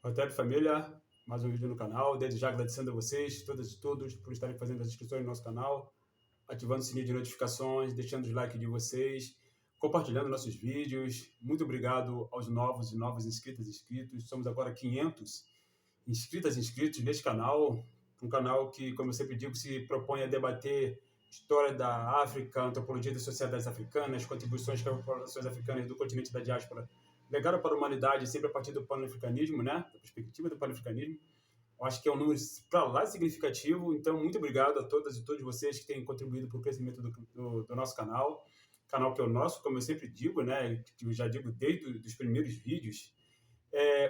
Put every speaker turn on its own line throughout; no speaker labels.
Rotep Família, mais um vídeo no canal. Desde já agradecendo a vocês, todas e todos, por estarem fazendo as inscrições no nosso canal, ativando o sininho de notificações, deixando os likes de vocês, compartilhando nossos vídeos. Muito obrigado aos novos e novas inscritas e inscritos. Somos agora 500 inscritas e inscritos neste canal, um canal que, como eu sempre digo, se propõe a debater história da África, antropologia das sociedades africanas, contribuições que as populações africanas do continente da diáspora legaram para a humanidade, sempre a partir do panafricanismo, né? Da perspectiva do panafricanismo. Eu acho que é um número para lá significativo, então muito obrigado a todas e todos vocês que têm contribuído para o crescimento do nosso canal que é o nosso, como eu sempre digo, né? Que eu já digo desde os primeiros vídeos.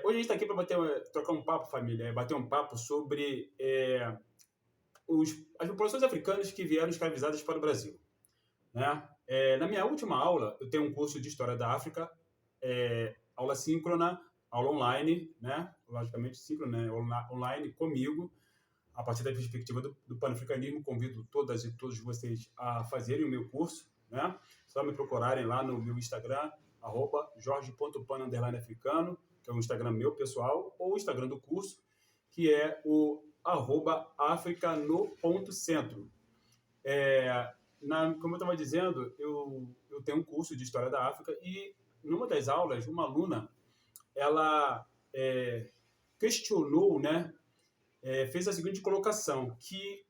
Hoje a gente está aqui para trocar um papo, família, bater um papo sobre as populações africanas que vieram escravizadas para o Brasil. Né? Na minha última aula, eu tenho um curso de História da África, aula síncrona, aula online, né? Logicamente síncrona, né? Online comigo, a partir da perspectiva do panafricanismo. Convido todas e todos vocês a fazerem o meu curso, né? Só me procurarem lá no meu Instagram, @jorge.pan_africano, que é o Instagram meu pessoal, ou o Instagram do curso, que é o @africano.centro. Como eu estava dizendo, eu tenho um curso de História da África e, numa das aulas, uma aluna, ela questionou, né, fez a seguinte colocação, que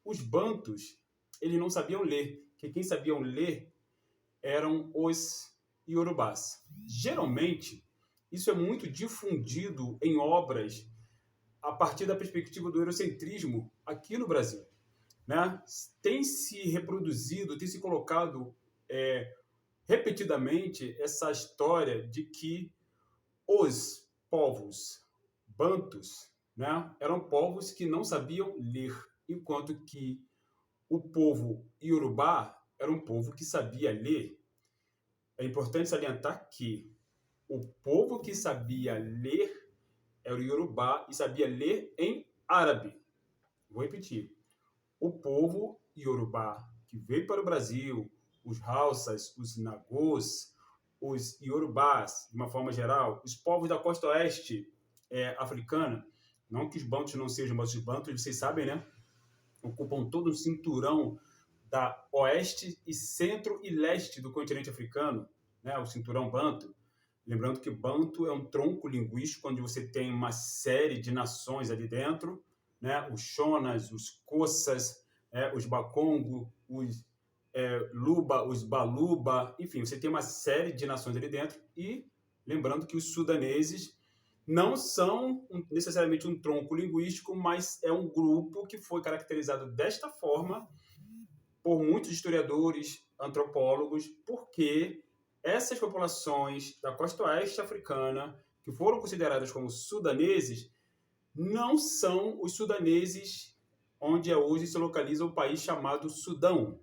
os bantus, eles não sabiam ler, que quem sabiam ler eram os iorubás. Geralmente, isso é muito difundido em obras a partir da perspectiva do eurocentrismo aqui no Brasil. Né? Tem se reproduzido, tem se colocado repetidamente essa história de que os povos bantus, né, eram povos que não sabiam ler, enquanto que o povo iorubá era um povo que sabia ler. É importante salientar que o povo que sabia ler era o iorubá e sabia ler em árabe. Vou repetir. O povo iorubá que veio para o Brasil, os Hausas, os Nagôs, os iorubás, de uma forma geral, os povos da costa oeste africana, não que os bantus não sejam, mas os bantus, vocês sabem, né? Ocupam todo o cinturão da oeste e centro e leste do continente africano, né? O cinturão banto. Lembrando que banto é um tronco linguístico onde você tem uma série de nações ali dentro, né? Os Shonas, os Kossas, os Bakongo, os Luba, os Baluba, enfim, você tem uma série de nações ali dentro. E lembrando que os sudaneses não são necessariamente um tronco linguístico, mas é um grupo que foi caracterizado desta forma por muitos historiadores, antropólogos, porque essas populações da costa oeste africana, que foram consideradas como sudaneses, não são os sudaneses onde hoje se localiza o país chamado Sudão.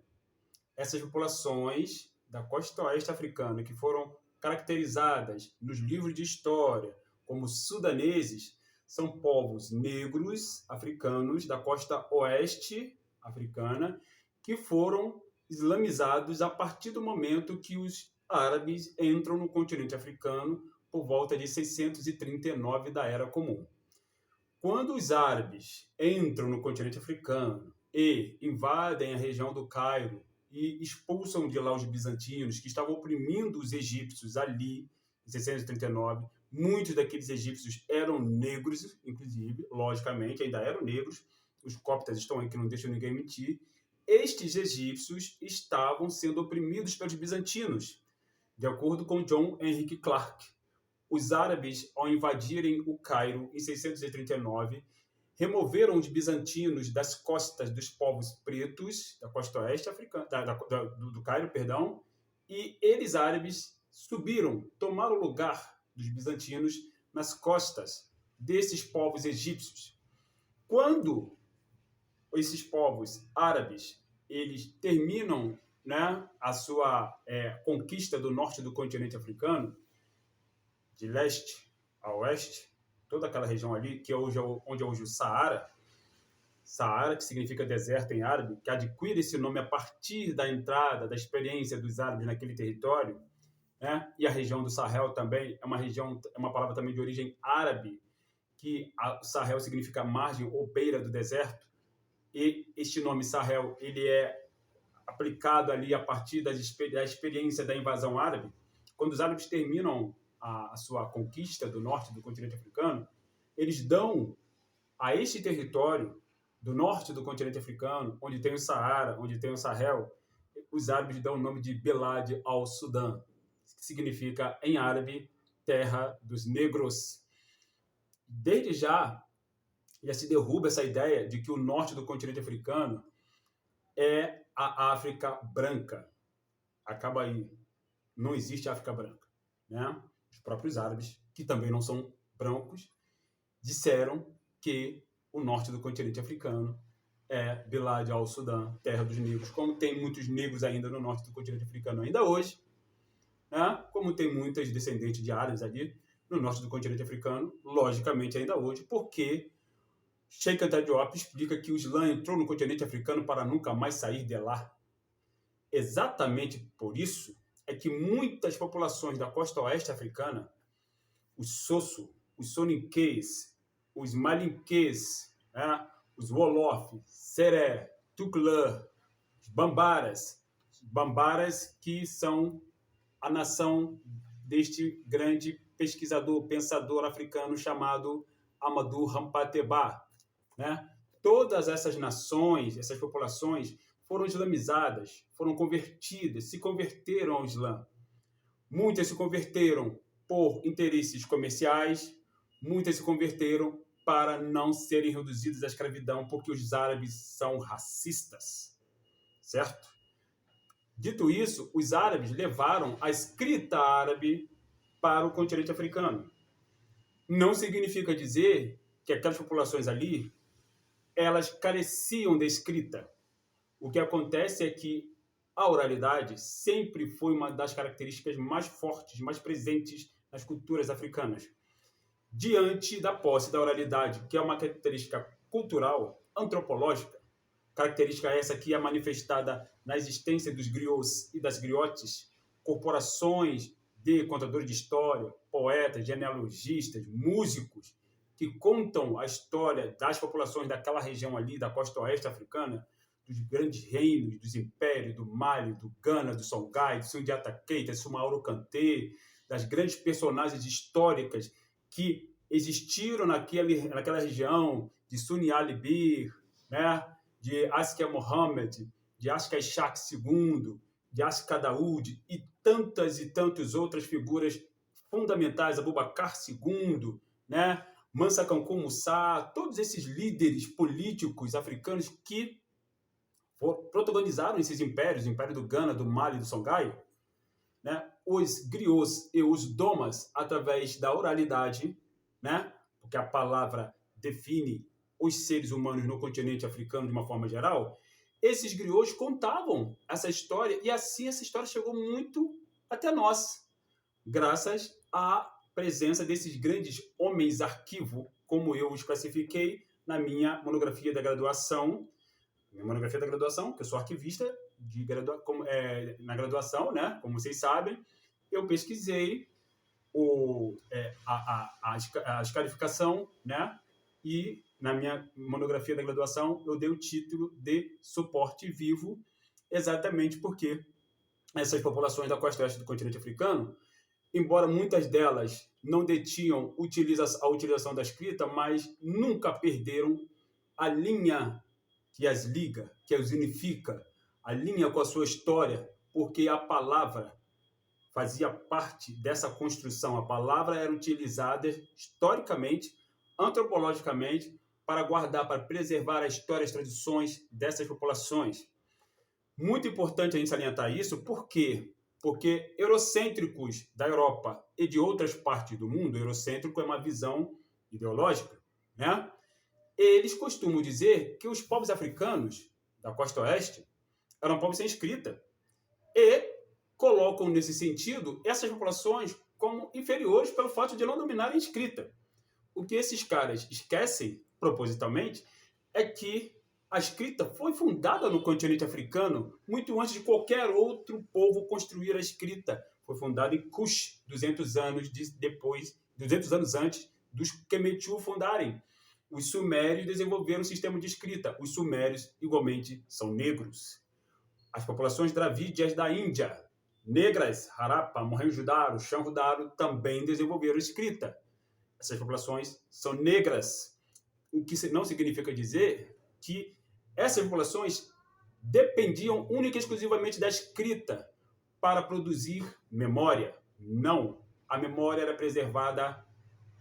Essas populações da costa oeste africana, que foram caracterizadas nos livros de história como sudaneses, são povos negros africanos da costa oeste africana que foram islamizados a partir do momento que os árabes entram no continente africano por volta de 639 da Era Comum. Quando os árabes entram no continente africano e invadem a região do Cairo e expulsam de lá os bizantinos, que estavam oprimindo os egípcios ali, em 639, muitos daqueles egípcios eram negros, inclusive, logicamente, ainda eram negros, os coptas estão aí que não deixam ninguém mentir. Estes egípcios estavam sendo oprimidos pelos bizantinos, de acordo com John Henrik Clarke. Os árabes, ao invadirem o Cairo em 639, removeram os bizantinos das costas dos povos pretos, da costa oeste africana, do Cairo, perdão, e eles árabes subiram, tomaram o lugar dos bizantinos nas costas desses povos egípcios. Quando esses povos árabes eles terminam, né, a sua conquista do norte do continente africano, de leste a oeste, toda aquela região ali, que é onde é hoje o Saara, que significa deserto em árabe, que adquire esse nome a partir da entrada, da experiência dos árabes naquele território, né? E a região do Sahel também é uma palavra também de origem árabe, que o Sahel significa margem ou beira do deserto, e este nome Sahel ele é aplicado ali a partir da experiência da invasão árabe. Quando os árabes terminam a sua conquista do norte do continente africano, eles dão a este território do norte do continente africano, onde tem o Saara, onde tem o Sahel, os árabes dão o nome de Bilad al-Sudã, que significa, em árabe, terra dos negros. Desde já se derruba essa ideia de que o norte do continente africano é a África branca. Acaba aí. Não existe África branca. Né? Os próprios árabes, que também não são brancos, disseram que o norte do continente africano é Bilad al-Sudã, terra dos negros, como tem muitos negros ainda no norte do continente africano ainda hoje, né? Como tem muitas descendentes de árabes ali no norte do continente africano, logicamente ainda hoje, porque Sheikh Anta Diop explica que o Islã entrou no continente africano para nunca mais sair de lá. Exatamente por isso é que muitas populações da costa oeste africana, os Sosso, os Soninquês, os Malinquês, né? Os Wolof, Seré, Tukulã, os Bambaras que são a nação deste grande pesquisador, pensador africano chamado Amadou Hampâté-Bâ. Né? Todas essas nações, essas populações foram islamizadas, foram convertidas, se converteram ao Islã. Muitas se converteram por interesses comerciais, muitas se converteram para não serem reduzidas à escravidão, porque os árabes são racistas, certo? Dito isso, os árabes levaram a escrita árabe para o continente africano. Não significa dizer que aquelas populações ali, elas careciam da escrita. O que acontece é que a oralidade sempre foi uma das características mais fortes, mais presentes nas culturas africanas. Diante da posse da oralidade, que é uma característica cultural, antropológica, característica essa que é manifestada na existência dos griots e das griotes, corporações de contadores de história, poetas, genealogistas, músicos, que contam a história das populações daquela região ali, da costa oeste africana, dos grandes reinos, dos impérios, do Mali, do Ghana, do Songhai, do Sundiata Keita, do Soumaoro Kanté, das grandes personagens históricas que existiram naquela região, de Suni Ali Bir, né? De Askia Mohammed, de Askia Ishaq II, de Askia Daoud e tantas outras figuras fundamentais, Abubakar II, né? Mansa Kankou Musa, todos esses líderes políticos africanos que protagonizaram esses impérios, o Império do Ghana, do Mali, do Songhai, né? Os griots e os domas, através da oralidade, né? Porque a palavra define os seres humanos no continente africano de uma forma geral, esses griots contavam essa história e assim essa história chegou muito até nós, graças à presença desses grandes homens arquivo, como eu os classifiquei na minha monografia da graduação, que eu sou arquivista na graduação, né? Como vocês sabem, eu pesquisei a escarificação, né? E na minha monografia da graduação eu dei o título de suporte vivo, exatamente porque essas populações da costa oeste do continente africano, embora muitas delas não detinham a utilização da escrita, mas nunca perderam a linha que as liga, que as unifica, a linha com a sua história, porque a palavra fazia parte dessa construção. A palavra era utilizada historicamente, antropologicamente, para guardar, para preservar a história e as tradições dessas populações. Muito importante a gente salientar isso, por quê? Porque eurocêntricos da Europa e de outras partes do mundo, eurocêntrico é uma visão ideológica, né? Eles costumam dizer que os povos africanos da costa oeste eram povos sem escrita e colocam, nesse sentido, essas populações como inferiores pelo fato de não dominarem a escrita. O que esses caras esquecem, propositalmente, é que a escrita foi fundada no continente africano muito antes de qualquer outro povo construir a escrita. Foi fundada em Kush, 200 anos antes dos Kemetu fundarem. Os sumérios desenvolveram um sistema de escrita. Os sumérios, igualmente, são negros. As populações dravídias da Índia, negras, Harappa, Mohenjo-daro, Chanro-daro, também desenvolveram escrita. Essas populações são negras, o que não significa dizer que essas populações dependiam única e exclusivamente da escrita para produzir memória. Não. A memória era preservada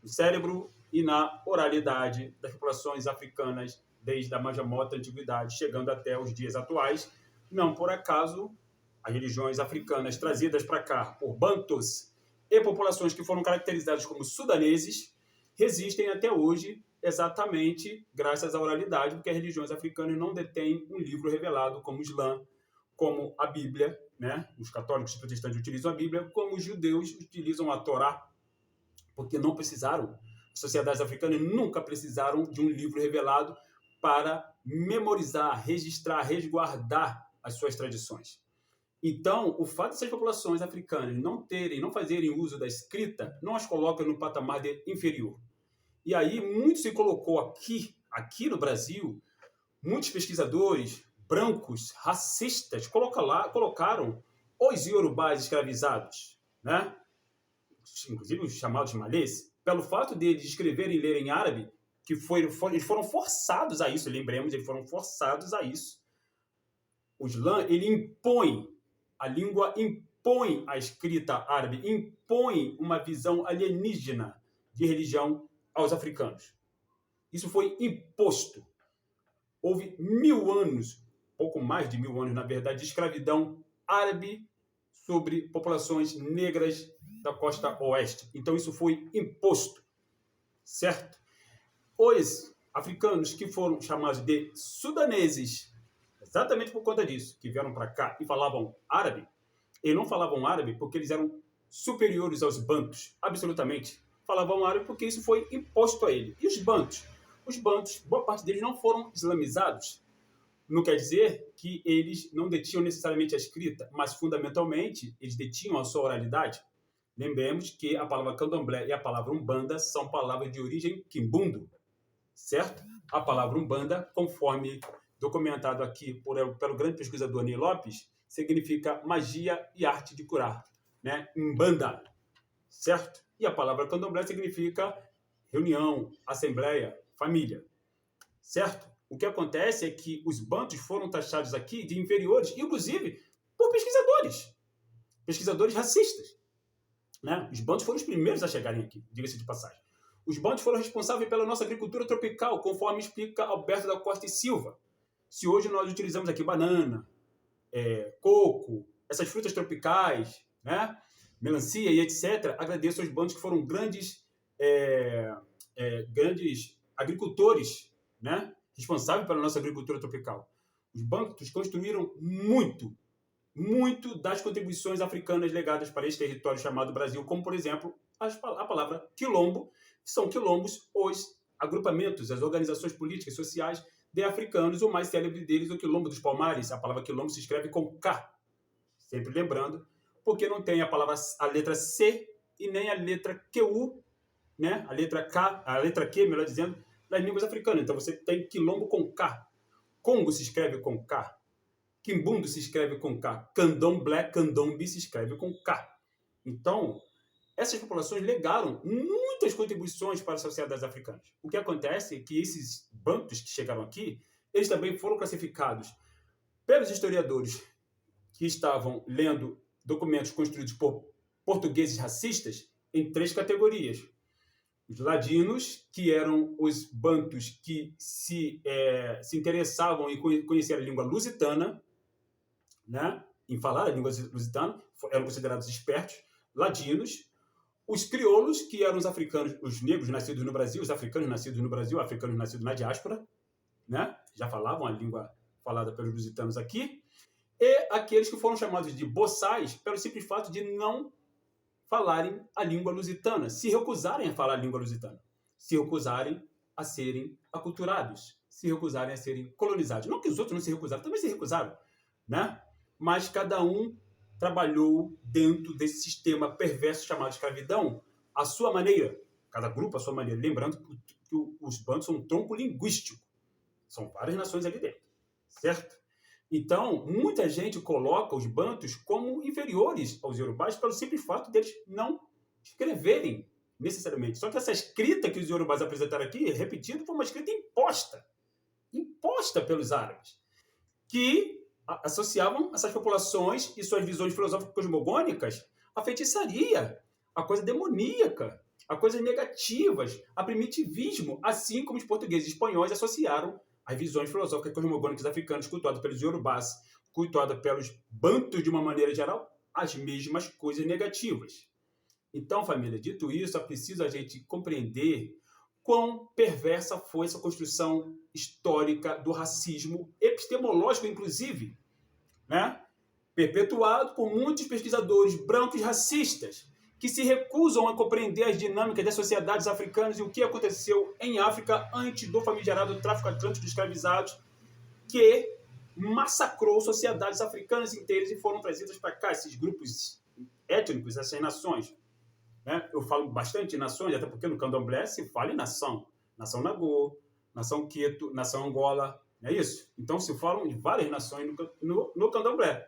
no cérebro e na oralidade das populações africanas desde a mais remota antiguidade, chegando até os dias atuais. Não por acaso, as religiões africanas trazidas para cá por bantus e populações que foram caracterizadas como sudaneses resistem até hoje exatamente graças à oralidade, porque as religiões africanas não detêm um livro revelado como o Islã, como a Bíblia, né? Os católicos e protestantes utilizam a Bíblia, como os judeus utilizam a Torá, porque não precisaram, as sociedades africanas nunca precisaram de um livro revelado para memorizar, registrar, resguardar as suas tradições. Então, o fato dessas populações africanas não fazerem uso da escrita, não as coloca no patamar de inferior. E aí, muito se colocou aqui no Brasil, muitos pesquisadores brancos, racistas, colocaram os iorubás escravizados, né? Inclusive os chamados malês, pelo fato deles escreverem e lerem árabe, que eles foram forçados a isso, lembremos, eles foram forçados a isso. O Islã, ele impõe, a língua impõe a escrita árabe, impõe uma visão alienígena de religião aos africanos. Isso foi imposto. Houve 1000 anos, pouco mais de 1000 anos, na verdade, de escravidão árabe sobre populações negras da costa oeste. Então, isso foi imposto, certo? Os africanos que foram chamados de sudaneses, exatamente por conta disso, que vieram para cá e falavam árabe, e não falavam árabe porque eles eram superiores aos bantus, absolutamente. Falavam árabe porque isso foi imposto a eles. E os bantus? Os bantus, boa parte deles não foram islamizados. Não quer dizer que eles não detinham necessariamente a escrita, mas fundamentalmente eles detinham a sua oralidade. Lembremos que a palavra candomblé e a palavra umbanda são palavras de origem quimbundo, certo? A palavra umbanda, conforme documentado aqui pelo grande pesquisador Ney Lopes, significa magia e arte de curar, né? Umbanda, certo? E a palavra candomblé significa reunião, assembleia, família, certo? O que acontece é que os bantus foram taxados aqui de inferiores, inclusive por pesquisadores racistas, né? Os bantus foram os primeiros a chegarem aqui, diga-se de passagem. Os bantus foram responsáveis pela nossa agricultura tropical, conforme explica Alberto da Costa e Silva. Se hoje nós utilizamos aqui banana, coco, essas frutas tropicais, né? Melancia e etc., agradeço aos bantus que foram grandes agricultores, né? Responsáveis pela nossa agricultura tropical. Os bantus construíram muito das contribuições africanas legadas para este território chamado Brasil, como, por exemplo, a palavra quilombo. São quilombos os agrupamentos, as organizações políticas e sociais de africanos. O mais célebre deles, o Quilombo dos Palmares. A palavra quilombo se escreve com K, sempre lembrando, porque não tem a letra C e nem a letra QU, né? A letra Q, melhor dizendo, das línguas africanas. Então você tem quilombo com K. Congo se escreve com K. Quimbundo se escreve com K. Candomblé, candombi se escreve com K. Então, essas populações legaram muitas contribuições para as sociedades africanas. O que acontece é que esses bantus que chegaram aqui, eles também foram classificados pelos historiadores que estavam lendo documentos construídos por portugueses racistas em 3 categorias. Os ladinos, que eram os bantus que se interessavam em conhecer a língua lusitana, né? Em falar a língua lusitana, eram considerados espertos, ladinos. Os crioulos, que eram os africanos, os negros nascidos no Brasil, os africanos nascidos no Brasil, africanos nascidos na diáspora, né? Já falavam a língua falada pelos lusitanos aqui. E aqueles que foram chamados de boçais pelo simples fato de não falarem a língua lusitana, se recusarem a falar a língua lusitana, se recusarem a serem aculturados, se recusarem a serem colonizados. Não que os outros não se recusaram, também se recusaram, né? Mas cada um trabalhou dentro desse sistema perverso chamado escravidão, à sua maneira. cada grupo à sua maneira. Lembrando que os bantos são um tronco linguístico. São várias nações ali dentro, certo? Então, muita gente coloca os bantos como inferiores aos iorubás pelo simples fato deles não escreverem necessariamente. Só que essa escrita que os iorubás apresentaram aqui, repetido, foi uma escrita imposta pelos árabes, que associavam essas populações e suas visões filosóficas cosmogônicas à feitiçaria, à coisa demoníaca, a coisas negativas, a primitivismo, assim como os portugueses e espanhóis associaram as visões filosóficas cosmogônicas africanas cultuadas pelos iorubás, cultuadas pelos bantos de uma maneira geral, as mesmas coisas negativas. Então, família, dito isso, é preciso a gente compreender quão perversa foi essa construção histórica do racismo, epistemológico, inclusive, né? Perpetuado por muitos pesquisadores brancos racistas que se recusam a compreender as dinâmicas das sociedades africanas e o que aconteceu em África antes do famigerado tráfico atlântico de escravizados, que massacrou sociedades africanas inteiras e foram trazidas para cá, esses grupos étnicos, essas nações. Né? Eu falo bastante em nações, até porque no candomblé se fala em nação. Nação Nagô, nação Queto, nação Angola, não é isso? Então se falam de várias nações no candomblé.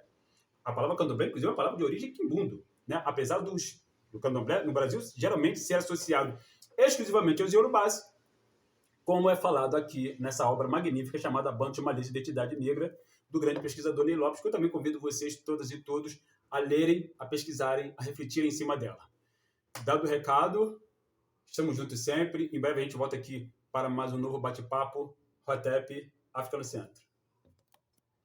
A palavra candomblé, inclusive, é uma palavra de origem quimbundo. Né? Apesar do candomblé, no Brasil, geralmente ser associado exclusivamente aos iorubás, como é falado aqui nessa obra magnífica chamada Banto, uma lei de identidade negra, do grande pesquisador Ney Lopes, que eu também convido vocês, todas e todos, a lerem, a pesquisarem, a refletirem em cima dela. Dado o recado, estamos juntos sempre. Em breve a gente volta aqui para mais um novo bate-papo. Hotep, África no Centro.